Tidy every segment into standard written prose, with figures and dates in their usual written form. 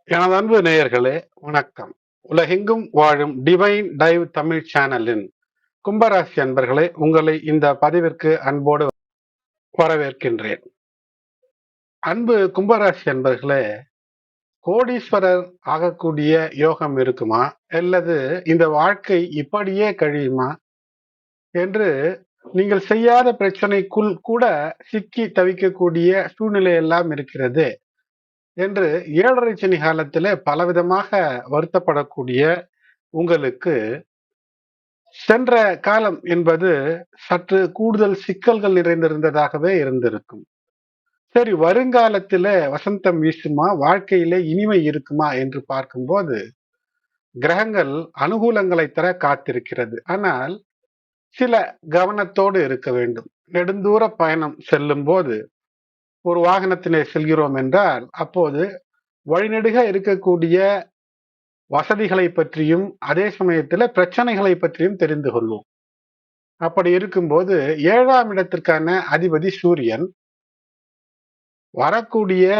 எனது அன்பு நேயர்களே, வணக்கம். உலகெங்கும் வாழும் டிவைன் டைவ் தமிழ் சேனலின் கும்பராசி அன்பர்களே, உங்களை இந்த பதிவிற்கு அன்போடு வரவேற்கின்றேன். அன்பு கும்பராசி அன்பர்களே, கோடீஸ்வரர் ஆகக்கூடிய யோகம் இருக்குமா, அல்லது இந்த வாழ்க்கை இப்படியே கழியுமா என்று நீங்கள் செய்யாத பிரச்சனைக்குள் கூட சிக்கி தவிக்கக்கூடிய சூழ்நிலை எல்லாம் இருக்கிறது என்று 7.5 சனி காலத்திலே பலவிதமாக வருத்தப்படக்கூடிய உங்களுக்கு சென்ற காலம் என்பது சற்று கூடுதல் சிக்கல்கள் நிறைந்திருந்ததாகவே இருந்திருக்கும். சரி, வருங்காலத்திலே வசந்தம் வீசுமா, வாழ்க்கையிலே இனிமை இருக்குமா என்று பார்க்கும்போது கிரகங்கள் அனுகூலங்களை தர காத்திருக்கிறது. ஆனால் சில கவனத்தோடு இருக்க வேண்டும். நெடுந்தூர பயணம் செல்லும் போது ஒரு வாகனத்திலே செல்கிறோம் என்றால் அப்போது வழிநெடுக இருக்கக்கூடிய வசதிகளை பற்றியும் அதே சமயத்தில் பிரச்சனைகளை பற்றியும் தெரிந்து கொள்வோம். அப்படி இருக்கும்போது 7ஆம் இடத்திற்கான அதிபதி சூரியன் வரக்கூடிய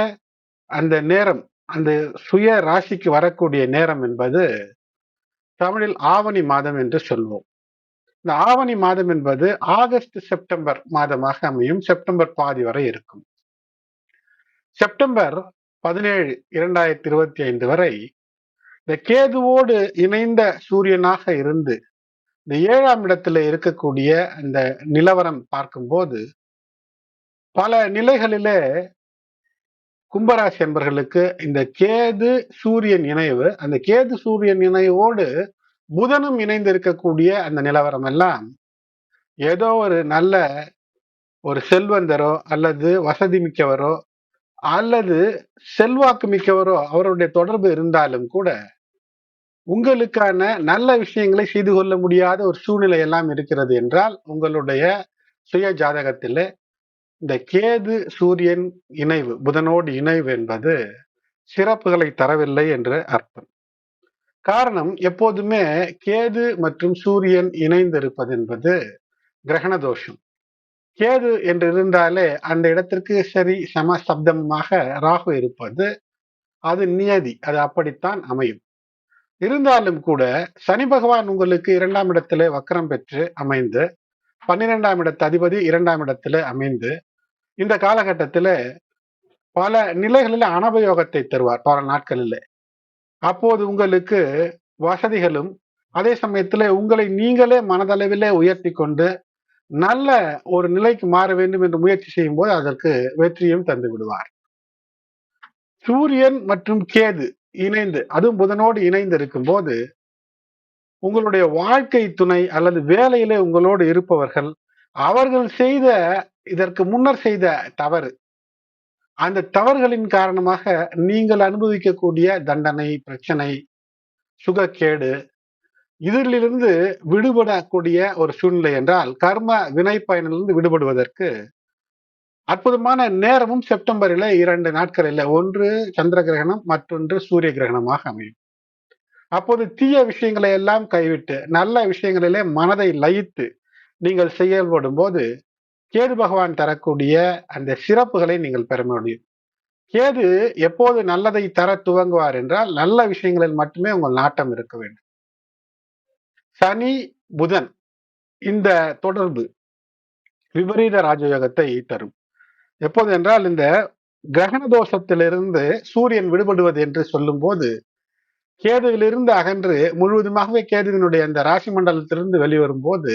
அந்த நேரம், அந்த சுய ராசிக்கு வரக்கூடிய நேரம் என்பது தமிழில் ஆவணி மாதம் என்று சொல்வோம். இந்த ஆவணி மாதம் என்பது ஆகஸ்ட் செப்டம்பர் மாதமாக அமையும். செப்டம்பர் பாதி வரை இருக்கும். செப்டம்பர் 17 2025 வரை இந்த கேதுவோடு இணைந்த சூரியனாக இருந்து இந்த 7ஆம் இடத்துல இருக்கக்கூடிய அந்த நிலவரம் பார்க்கும்போது பல நிலைகளிலே கும்பராசி என்பர்களுக்கு இந்த கேது சூரியன் இணைவு, அந்த கேது சூரியன் இணைவோடு புதனும் இணைந்து இருக்கக்கூடிய அந்த நிலவரம் எல்லாம் ஏதோ ஒரு நல்ல ஒரு செல்வந்தரோ அல்லது வசதி மிக்கவரோ அல்லது செல்வாக்கு மிக்கவரோ அவருடைய தொடர்பு இருந்தாலும் கூட உங்களுக்கான நல்ல விஷயங்களை செய்து கொள்ள முடியாத ஒரு சூழ்நிலை எல்லாம் இருக்கிறது என்றால் உங்களுடைய சுய ஜாதகத்திலே இந்த கேது சூரியன் இணைவு, புதனோடு இணைவு என்பது சிறப்புகளை தரவில்லை என்று அர்த்தம். காரணம், எப்போதுமே கேது மற்றும் சூரியன் இணைந்திருப்பது என்பது கிரகண தோஷம். கேது என்று இருந்தாலே அந்த இடத்திற்கு சரி சம சப்தமாக ராகு இருப்பது அது நியதி, அது அப்படித்தான் அமையும். இருந்தாலும் கூட சனி பகவான் உங்களுக்கு 2ஆம் இடத்திலே வக்கரம் பெற்று அமைந்து 12ஆம் இடத்து அதிபதி 2ஆம் இடத்திலே அமைந்து இந்த காலகட்டத்தில பல நிலைகளில் அனபயோகத்தை தருவார் பல நாட்களிலே. அப்போது உங்களுக்கு வசதிகளும் அதே சமயத்துல உங்களை நீங்களே மனதளவிலே உயர்த்தி கொண்டு நல்ல ஒரு நிலைக்கு மாற வேண்டும் என்று முயற்சி செய்யும் போது அதற்கு வெற்றியும் தந்து விடுவார். சூரியன் மற்றும் கேது இணைந்து, அதுவும் புதனோடு இணைந்து இருக்கும் போது உங்களுடைய வாழ்க்கை துணை அல்லது வேலையிலே உங்களோடு இருப்பவர்கள் அவர்கள் செய்த இதற்கு முன்னர் செய்த தவறு, அந்த தவறுகளின் காரணமாக நீங்கள் அனுபவிக்கக்கூடிய தண்டனை, பிரச்சனை, சுகக்கேடு, இதிலிருந்து விடுபடக்கூடிய ஒரு சூழ்நிலை என்றால் கர்ம வினை பயனிலிருந்து விடுபடுவதற்கு அற்புதமான நேரமும் செப்டம்பரில் 2 நாட்களில், ஒன்று சந்திர கிரகணம், மற்றொன்று சூரிய கிரகணமாக அமையும். அப்போது தீய விஷயங்களை எல்லாம் கைவிட்டு நல்ல விஷயங்களிலே மனதை லயித்து நீங்கள் செயல்படும் போது கேது பகவான் தரக்கூடிய அந்த சிறப்புகளை நீங்கள் பெற முடியும். கேது எப்போது நல்லதை தர துவங்குவார் என்றால் நல்ல விஷயங்களில் மட்டுமே உங்கள் நாட்டம் இருக்க வேண்டும். சனி புதன் இந்த தொடர்பு விபரீத ராஜயோகத்தை தரும். எப்போது என்றால் இந்த கிரகண தோஷத்திலிருந்து சூரியன் விடுபடுவது என்று சொல்லும் போது கேதுவிலிருந்து அகன்று முழுவதுமாகவே கேதுவினுடைய அந்த ராசி மண்டலத்திலிருந்து வெளிவரும் போது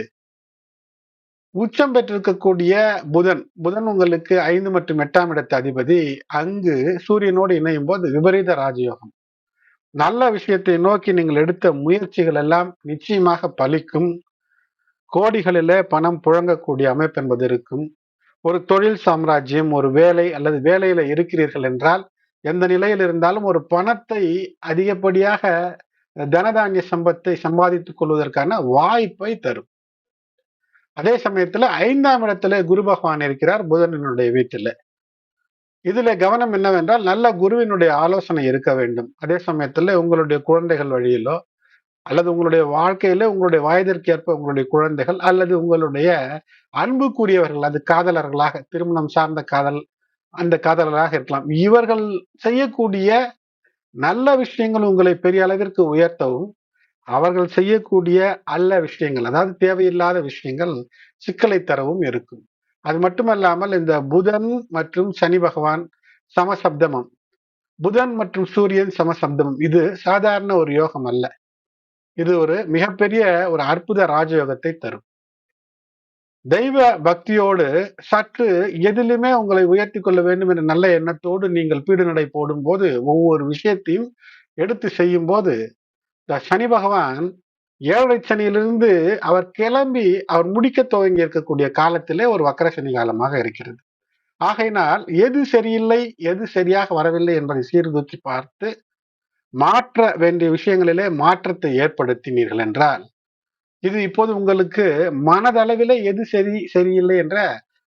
உச்சம் பெற்றிருக்கக்கூடிய புதன் உங்களுக்கு 5 மற்றும் 8ஆம் இடத்து அதிபதி அங்கு சூரியனோடு இணையும் போது விபரீத ராஜயோகம். நல்ல விஷயத்தை நோக்கி நீங்கள் எடுத்த முயற்சிகள் எல்லாம் நிச்சயமாக பலிக்கும். கோடிகளிலே பணம் புழங்கக்கூடிய அமைப்பு என்பது இருக்கும். ஒரு தொழில் சாம்ராஜ்யம், ஒரு வேலை அல்லது வேலையில இருக்கிறீர்கள் என்றால் எந்த நிலையில் இருந்தாலும் ஒரு பணத்தை அதிகப்படியாக தனதானிய சம்பத்தை சம்பாதித்துக் கொள்வதற்கான வாய்ப்பை தரும். அதே சமயத்துல 5ஆம் இடத்துல குரு பகவான் இருக்கிறார் புதனினுடைய வீட்டில். இதுல கவனம் என்னவென்றால் நல்ல குருவினுடைய ஆலோசனை இருக்க வேண்டும். அதே சமயத்துல உங்களுடைய குழந்தைகள் வழியிலோ அல்லது உங்களுடைய வாழ்க்கையில உங்களுடைய வயதிற்கேற்ப உங்களுடைய குழந்தைகள் அல்லது உங்களுடைய அன்புக்குரியவர்கள், அது காதலர்களாக, திருமணம் சார்ந்த காதல், அந்த காதலராக இருக்கலாம். இவர்கள் செய்யக்கூடிய நல்ல விஷயங்கள் உங்களை பெரிய அளவிற்கு உயர்த்தவும், அவர்கள் செய்யக்கூடிய அல்ல விஷயங்கள், அதாவது தேவையில்லாத விஷயங்கள் சிக்கலை தரவும் இருக்கும். அது மட்டுமல்லாமல் இந்த புதன் மற்றும் சனி பகவான் சமசப்தமம், புதன் மற்றும் சூரியன் சமசப்தமம், இது சாதாரண ஒரு யோகம் அல்ல. இது ஒரு மிகப்பெரிய ஒரு அற்புத ராஜயோகத்தை தரும். தெய்வ பக்தியோடு சற்று எதிலுமே உங்களை உயர்த்தி கொள்ள வேண்டும் என்ற நல்ல எண்ணத்தோடு நீங்கள் பீடு நடை போடும்போது, ஒவ்வொரு விஷயத்தையும் எடுத்து செய்யும் போது, இந்த சனி பகவான் 7 சனியிலிருந்து அவர் கிளம்பி அவர் முடிக்க துவங்கி இருக்கக்கூடிய காலத்திலே ஒரு வக்கர சனி காலமாக இருக்கிறது. ஆகையினால் எது சரியில்லை, எது சரியாக வரவில்லை என்பதை சீர்தூக்கி பார்த்து மாற்ற வேண்டிய விஷயங்களிலே மாற்றத்தை ஏற்படுத்தினீர்கள் என்றால், இது இப்போது உங்களுக்கு மனதளவிலே எது சரி சரியில்லை என்ற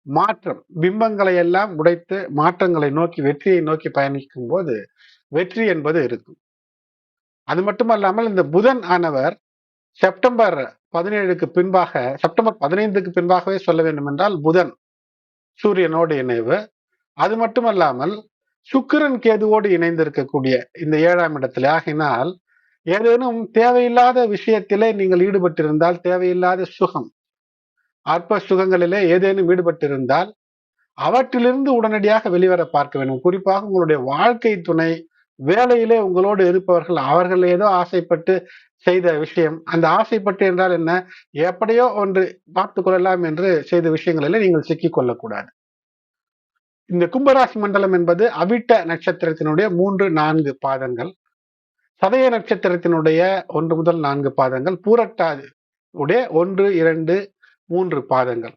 மாற்றம், பிம்பங்களை எல்லாம் உடைத்து மாற்றங்களை நோக்கி வெற்றியை நோக்கி பயணிக்கும் போது வெற்றி என்பது இருக்கும். அது மட்டுமல்லாமல் இந்த புதன் ஆனவர் செப்டம்பர் 17க்கு பின்பாக, செப்டம்பர் 15க்கு பின்பாகவே சொல்ல வேண்டும் என்றால் புதன் சூரியனோடு இணைவு. அது மட்டுமல்லாமல் சுக்கிரன் கேதுவோடு இணைந்திருக்கக்கூடிய இந்த 7ஆம் இடத்திலே, ஆகினால் ஏதேனும் தேவையில்லாத விஷயத்திலே நீங்கள் ஈடுபட்டிருந்தால், தேவையில்லாத சுகம், அற்ப சுகங்களிலே ஏதேனும் ஈடுபட்டிருந்தால் அவற்றிலிருந்து உடனடியாக வெளிவர பார்க்க வேண்டும். குறிப்பாக உங்களுடைய வாழ்க்கை துணை, வேலையிலே உங்களோடு இருப்பவர்கள், அவர்கள் ஏதோ ஆசைப்பட்டு செய்த விஷயம், அந்த ஆசைப்பட்டு என்றால் என்ன, எப்படியோ ஒன்று பார்த்துக் கொள்ளலாம் என்று செய்த விஷயங்களிலே நீங்கள் சிக்கிக் கொள்ளக்கூடாது. இந்த கும்பராசி மண்டலம் என்பது அவிட்ட நட்சத்திரத்தினுடைய 3, 4 பாதங்கள், சதய நட்சத்திரத்தினுடைய 1 முதல் 4 பாதங்கள், பூரட்டாதி உடைய 1, 2, 3 பாதங்கள்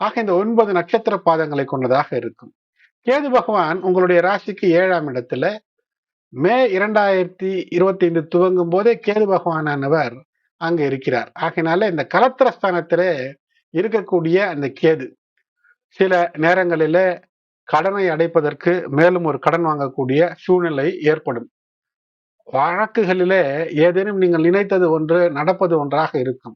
ஆக இந்த 9 நட்சத்திர பாதங்களை கொண்டதாக இருக்கும். கேது பகவான் உங்களுடைய ராசிக்கு 7ஆம் இடத்துல மே 2025 துவங்கும் போதே கேது பகவானவர் அங்க இருக்கிறார். ஆகையினால இந்த கலத்திரஸ்தானத்திலே இருக்கக்கூடிய அந்த கேது சில நேரங்களில கடனை அடைப்பதற்கு மேலும் ஒரு கடன் வாங்கக்கூடிய சூழ்நிலை ஏற்படும். வழக்குகளிலே ஏதேனும் நீங்கள் நினைத்தது ஒன்று நடப்பது ஒன்றாக இருக்கும்.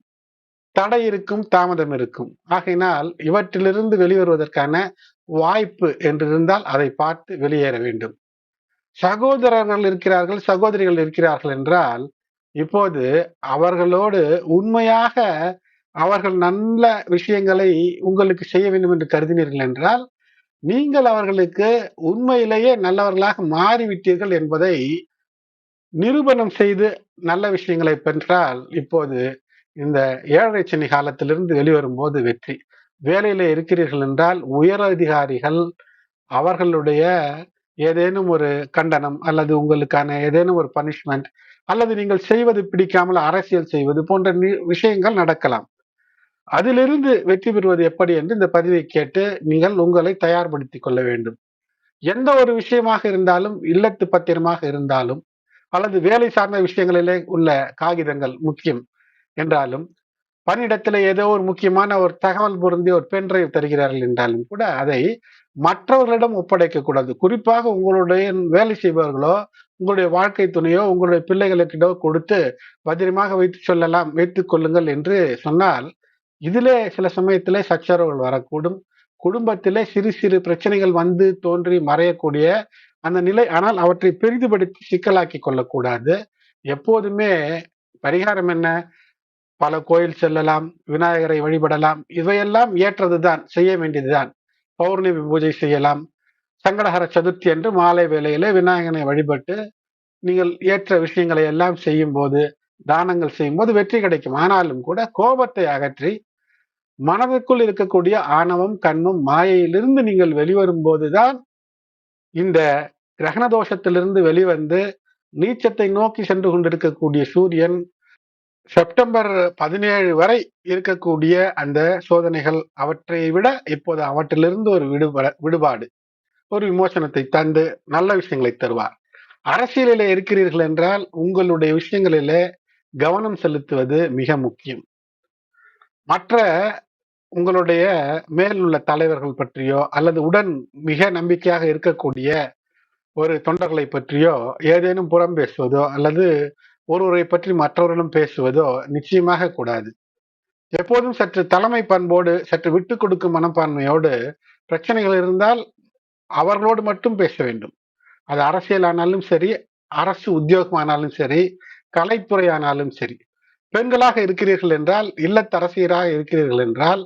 தடை இருக்கும், தாமதம் இருக்கும். ஆகையினால் இவற்றிலிருந்து வெளிவருவதற்கான வாய்ப்பு என்று இருந்தால் அதை பார்த்து வெளியேற வேண்டும். சகோதரர்கள் இருக்கிறார்கள், சகோதரிகள் இருக்கிறார்கள் என்றால் இப்போது அவர்களோடு உண்மையாக அவர்கள் நல்ல விஷயங்களை உங்களுக்கு செய்ய வேண்டும் என்று கருதினீர்கள் என்றால், நீங்கள் அவர்களுக்கு உண்மையிலேயே நல்லவர்களாக மாறிவிட்டீர்கள் என்பதை நிரூபணம் செய்து நல்ல விஷயங்களை பெற்றால், இப்போது இந்த 7 சனி காலத்திலிருந்து வெளிவரும்போது வெற்றி. வேலையில இருக்கிறீர்கள் என்றால் உயர் அதிகாரிகள் அவர்களுடைய ஏதேனும் ஒரு கண்டனம் அல்லது உங்களுக்கான ஏதேனும் ஒரு பனிஷ்மெண்ட் அல்லது நீங்கள் செய்வது பிடிக்காமல் அரசியல் செய்வது போன்ற விஷயங்கள் நடக்கலாம். அதிலிருந்து வெற்றி பெறுவது எப்படி என்று இந்த பதிவை கேட்டு நீங்கள் உங்களை தயார்படுத்திக் கொள்ள வேண்டும். எந்த ஒரு விஷயமாக இருந்தாலும், இல்லத்து பத்திரமாக இருந்தாலும் அல்லது வேலை சார்ந்த விஷயங்களிலே உள்ள காகிதங்கள் முக்கியம் என்றாலும், பணியிடத்துல ஏதோ ஒரு முக்கியமான ஒரு தகவல் பொருந்திய ஒரு பென் டிரைவ் தருகிறார்கள் என்றாலும் கூட அதை மற்றவர்களிடம் ஒப்படைக்க கூடாது. குறிப்பாக உங்களுடைய வேலை செய்பவர்களோ, உங்களுடைய வாழ்க்கை துணையோ, உங்களுடைய பிள்ளைகளுக்கிடோ கொடுத்து பத்திரமாக வைத்துக் கொள்ளுங்கள் என்று சொன்னால், இதிலே சில சமயத்திலே சச்சரவுகள் வரக்கூடும். குடும்பத்திலே சிறு சிறு பிரச்சனைகள் வந்து தோன்றி மறையக்கூடிய அந்த நிலை. ஆனால் அவற்றை பெரிதுபடுத்தி சிக்கலாக்கி கொள்ளக்கூடாது. எப்போதுமே பரிகாரம் என்ன? பல கோயில் செல்லலாம், விநாயகரை வழிபடலாம். இவையெல்லாம் ஏற்றதுதான், செய்ய வேண்டியதுதான். பௌர்ணமி பூஜை செய்யலாம். சங்கடஹர சதுர்த்தி அன்று மாலை வேளையிலே விநாயகனை வழிபட்டு நீங்கள் ஏற்ற விஷயங்களை எல்லாம் செய்யும் போது, தானங்கள் செய்யும் போது வெற்றி கிடைக்கும். ஆனாலும் கூட கோபத்தை அகற்றி மனதுக்குள் இருக்கக்கூடிய ஆணவம், கண்மம், மாயையிலிருந்து நீங்கள் வெளிவரும் போதுதான் இந்த கிரகண தோஷத்திலிருந்து வெளிவந்து நீச்சத்தை நோக்கி சென்று கொண்டிருக்கக்கூடிய சூரியன் செப்டம்பர் 17 வரை இருக்கக்கூடிய அந்த சோதனைகள், அவற்றை விட இப்போது அவற்றிலிருந்து ஒரு விடுபாடு, ஒரு விமோசனத்தை தந்து நல்ல விஷயங்களை தருவார். அரசியலிலே இருக்கிறீர்கள் என்றால் உங்களுடைய விஷயங்களிலே கவனம் செலுத்துவது மிக முக்கியம். மற்ற உங்களுடைய மேல் உள்ள தலைவர்கள் பற்றியோ அல்லது உடன் மிக நம்பிக்கையாக இருக்கக்கூடிய ஒரு தொண்டர்களை பற்றியோ ஏதேனும் புறம் பேசுவதோ அல்லது ஒருவரை பற்றி மற்றவர்களும் பேசுவதோ நிச்சயமாக கூடாது. எப்போதும் சற்று தலைமை பண்போடு, சற்று விட்டு கொடுக்கும் மனப்பான்மையோடு பிரச்சனைகள் இருந்தால் அவர்களோடு மட்டும் பேச வேண்டும். அது அரசியல் ஆனாலும் சரி, அரசு உத்தியோகமானாலும் சரி, கலைத்துறையானாலும் சரி. பெண்களாக இருக்கிறீர்கள் என்றால், இல்லத்தரசியராக இருக்கிறீர்கள் என்றால்,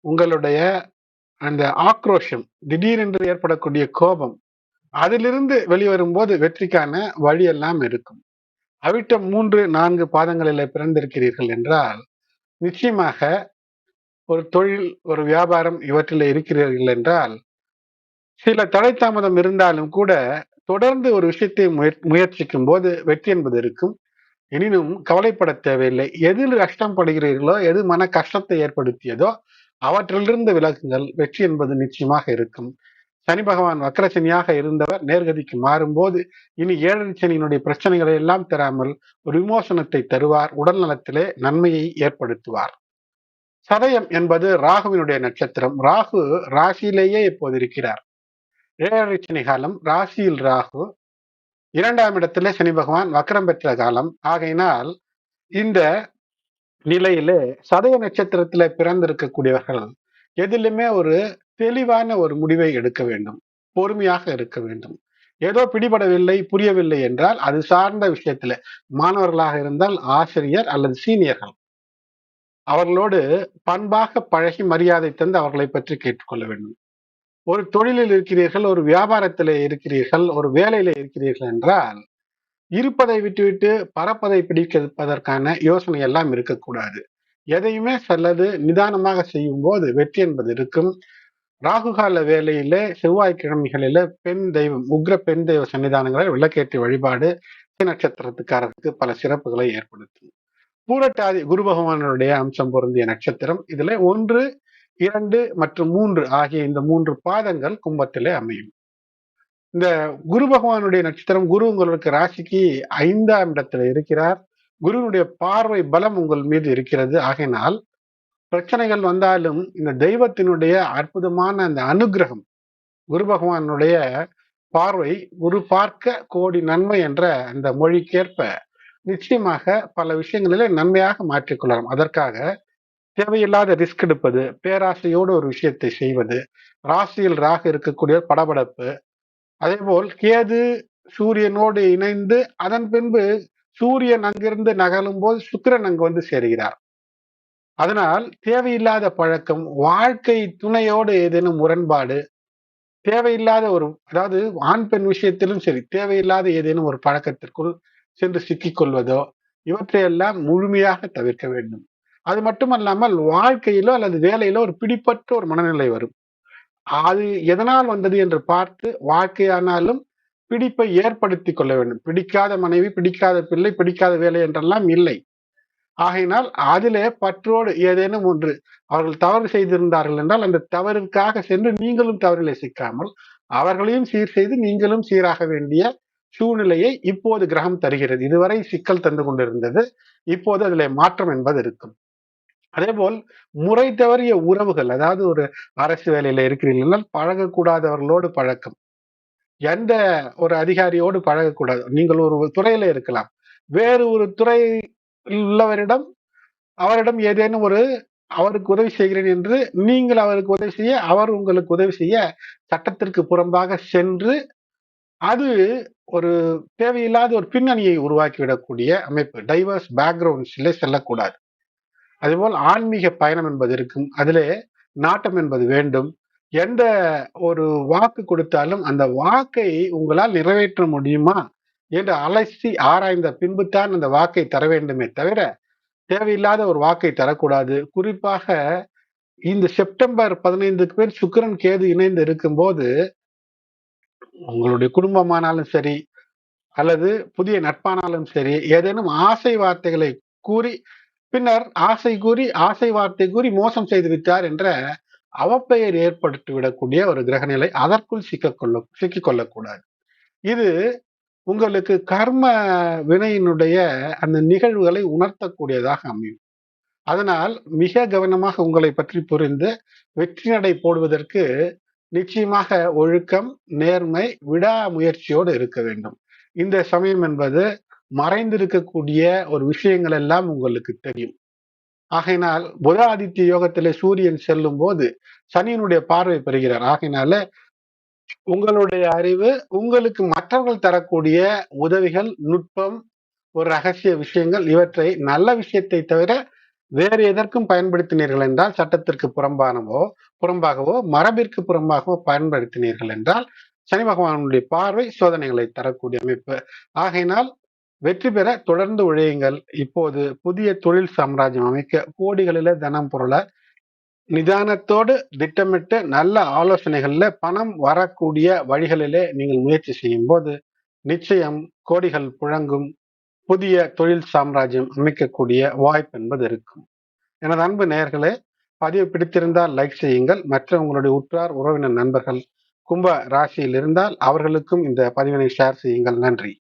உங்களுடைய அந்த ஆக்ரோஷம், திடீரென்று ஏற்படக்கூடிய கோபம், அதிலிருந்து வெளிவரும்போது வெற்றிக்கான வழியெல்லாம் இருக்கும். அவிட்டம் 3, 4 பாதங்களிலே பிறந்திருக்கிறீர்கள் என்றால், நிச்சயமாக ஒரு தொழில், ஒரு வியாபாரம் இவற்றிலே இருக்கிறீர்கள் என்றால், சில தடை தாமதம் இருந்தாலும் கூட தொடர்ந்து ஒரு விஷயத்தை முயற்சிக்கும் போது வெற்றி என்பது இருக்கும். எனினும் கவலைப்பட தேவையில்லை. எதில் கஷ்டம் படுகிறீர்களோ, எது மன கஷ்டத்தை ஏற்படுத்தியதோ அவற்றிலிருந்து விலகுங்கள். வெற்றி என்பது நிச்சயமாக இருக்கும். சனி பகவான் வக்ரசனியாக இருந்தவர் நேர்கதிக்கு மாறும்போது இனி 7 சனியினுடைய பிரச்சனைகளை எல்லாம் தராமல் ஒரு விமோசனத்தை தருவார். உடல் நலத்திலே நன்மையை ஏற்படுத்துவார். சதயம் என்பது ராகுவினுடைய நட்சத்திரம். ராகு ராசியிலேயே இப்போது இருக்கிறார். 7 சனி காலம், ராசியில் ராகு, 2ஆம் இடத்திலே சனி பகவான் வக்ரம் பெற்ற காலம். ஆகையினால் இந்த நிலையிலே சதய நட்சத்திரத்திலே பிறந்திருக்கக்கூடியவர்கள் எதிலுமே ஒரு தெளிவான ஒரு முடிவை எடுக்க வேண்டும். பொறுமையாக இருக்க வேண்டும். ஏதோ பிடிபடவில்லை, புரியவில்லை என்றால் அது சார்ந்த விஷயத்துல மாணவர்களாக இருந்தால் ஆசிரியர் அல்லது சீனியர்கள் அவர்களோடு பண்பாக பழகி மரியாதை தந்து அவர்களை பற்றி கேட்டுக்கொள்ள வேண்டும். ஒரு தொழிலில் இருக்கிறீர்கள், ஒரு வியாபாரத்திலே இருக்கிறீர்கள், ஒரு வேலையில இருக்கிறீர்கள் என்றால் இருப்பதை விட்டுவிட்டு பறப்பதை பிடிப்பதற்கான யோசனை எல்லாம் இருக்கக்கூடாது. எதையுமே நல்லது நிதானமாக செய்யும் போது வெற்றி என்பது இருக்கும். ராகுகால வேலையில செவ்வாய்க்கிழமைகளில பெண் தெய்வம், உக்ர பெண் தெய்வ சன்னிதானங்களை விளக்கேற்றி வழிபாடு நட்சத்திரத்துக்காரருக்கு பல சிறப்புகளை ஏற்படுத்தும். பூரட்டாதி குரு பகவானுடைய அம்சம் பொருந்திய நட்சத்திரம். இதுல 1, 2 மற்றும் 3 ஆகிய இந்த 3 பாதங்கள் கும்பத்திலே அமையும். இந்த குரு பகவானுடைய நட்சத்திரம், குரு உங்களுக்கு ராசிக்கு 5ஆம் இடத்துல இருக்கிறார். குருவினுடைய பார்வை பலம் உங்கள் மீது இருக்கிறது. ஆகையினால் பிரச்சனைகள் வந்தாலும் இந்த தெய்வத்தினுடைய அற்புதமான அந்த அனுகிரகம், குரு பகவானுடைய பார்வை, குரு பார்க்க கோடி நன்மை என்ற அந்த மொழிக்கேற்ப நிச்சயமாக பல விஷயங்களிலே நன்மையாக மாற்றிக்கொள்ளலாம். அதற்காக தேவையில்லாத ரிஸ்க் எடுப்பது, பேராசையோடு ஒரு விஷயத்தை செய்வது, ராசியில் ராகு இருக்கக்கூடிய படபடப்பு, அதே போல் கேது சூரியனோடு இணைந்து அதன் பின்பு சூரியன் அங்கிருந்து நகலும் போது சுக்கிரன் அங்கு வந்து சேருகிறார். அதனால் தேவையில்லாத பழக்கம், வாழ்க்கை துணையோடு ஏதேனும் முரண்பாடு, தேவையில்லாத ஒரு, அதாவது ஆண் பெண் விஷயத்திலும் சரி, தேவையில்லாத ஏதேனும் ஒரு பழக்கத்திற்குள் சென்று சிக்கிக் கொள்வதோ இவற்றையெல்லாம் முழுமையாக தவிர்க்க வேண்டும். அது மட்டுமல்லாமல் வாழ்க்கையிலோ அல்லது வேலையிலோ ஒரு பிடிப்பற்ற ஒரு மனநிலை வரும். அது எதனால் வந்தது என்று பார்த்து வாழ்க்கையானாலும் பிடிப்பை ஏற்படுத்தி கொள்ள வேண்டும். பிடிக்காத மனைவி, பிடிக்காத பிள்ளை, பிடிக்காத வேலை என்றெல்லாம் இல்லை. ஆகையினால் அதிலே பற்றோடு ஏதேனும் ஒன்று அவர்கள் தவறு செய்திருந்தார்கள் என்றால் அந்த தவறுக்காக சென்று நீங்களும் தவறிலே சிக்காமல் அவர்களையும் சீர் செய்து நீங்களும் சீராக வேண்டிய சூழ்நிலையை இப்போது கிரகம் தருகிறது. இதுவரை சிக்கல் தந்து கொண்டிருந்தது, இப்போது அதிலே மாற்றம் என்பது இருக்கும். அதே போல் முறை தவறிய உறவுகள், அதாவது ஒரு அரசு வேலையில இருக்கிறீர்கள் பழகக்கூடாதவர்களோடு பழக்கம், எந்த ஒரு அதிகாரியோடு பழகக்கூடாது. நீங்கள் ஒரு துறையில இருக்கலாம், வேறு ஒரு துறை உள்ளவரிடம் அவரிடம் ஏதேனும் ஒரு அவருக்கு உதவி செய்கிறேன் என்று நீங்கள் அவருக்கு உதவி செய்ய, அவர் உங்களுக்கு உதவி செய்ய சட்டத்திற்கு புறம்பாக சென்று அது ஒரு தேவையில்லாத ஒரு பின்னணியை உருவாக்கிவிடக்கூடிய அமைப்பு. டைவர்ஸ் பேக்ரவுண்ட்ஸ்ல செல்லக்கூடாது. அதுபோல் ஆன்மீக பயணம் என்பது இருக்கும், அதிலே நாட்டம் என்பது வேண்டும். எந்த ஒரு வாக்கு கொடுத்தாலும் அந்த வாக்கை உங்களால் நிறைவேற்ற முடியுமா என்று அலசி ஆராய்ந்த பின்புதான் அந்த வாக்கை தர வேண்டுமே தவிர தேவையில்லாத ஒரு வாக்கை தரக்கூடாது. குறிப்பாக இந்த செப்டம்பர் 15க்கு பேர் சுக்கிரன் கேது இணைந்து இருக்கும்போது உங்களுடைய குடும்பமானாலும் சரி அல்லது புதிய நட்பானாலும் சரி ஏதேனும் ஆசை வார்த்தைகளை கூறி பின்னர் ஆசை வார்த்தை கூறி மோசம் செய்து விட்டார் என்ற அவப்பெயர் ஏற்படுத்திவிடக்கூடிய ஒரு கிரகநிலை, அதற்குள் சிக்கிக் கொள்ளக்கூடாது. இது உங்களுக்கு கர்ம வினையினுடைய அந்த நிகழ்வுகளை உணர்த்தக்கூடியதாக அமையும். அதனால் மிக கவனமாக உங்களை பற்றி புரிந்து வெற்றி நடை போடுவதற்கு நிச்சயமாக ஒழுக்கம், நேர்மை, விடாமுயற்சியோடு இருக்க வேண்டும். இந்த சமயம் என்பது மறைந்திருக்கக்கூடிய ஒரு விஷயங்கள் எல்லாம் உங்களுக்கு தெரியும். ஆகையினால் புத ஆதித்ய யோகத்திலே சூரியன் செல்லும் போது சனியினுடைய பார்வை பெறுகிறார். ஆகையினால உங்களுடைய அறிவு, உங்களுக்கு மற்றவர்கள் தரக்கூடிய உதவிகள், நுட்பம், ஒரு ரகசிய விஷயங்கள், இவற்றை நல்ல விஷயத்தை தவிர வேறு எதற்கும் பயன்படுத்தினீர்கள் என்றால், சட்டத்திற்கு புறம்பாகவோ மரபிற்கு புறம்பாகவோ பயன்படுத்தினீர்கள் என்றால், சனி பகவானுடைய பார்வை சோதனைகளை தரக்கூடிய அமைப்பு. ஆகையினால் வெற்றி பெற தொடர்ந்து உழையுங்கள். இப்போது புதிய தொழில் சாம்ராஜ்யம் அமைக்க கோடிகளில தனம் புரள நிதானத்தோடு திட்டமிட்டு நல்ல ஆலோசனைகள்ல பணம் வரக்கூடிய வழிகளிலே நீங்கள் முயற்சி செய்யும் போது நிச்சயம் கோடிகள் புழங்கும் புதிய தொழில் சாம்ராஜ்யம் அமைக்கக்கூடிய வாய்ப்பு என்பது இருக்கும். எனது அன்பு நேயர்களே, பதிவு பிடித்திருந்தால் லைக் செய்யுங்கள். மற்ற உங்களுடைய உற்றார் உறவினர் நண்பர்கள் கும்ப ராசியில் இருந்தால் அவர்களுக்கும் இந்த பதிவினை ஷேர் செய்யுங்கள். நன்றி.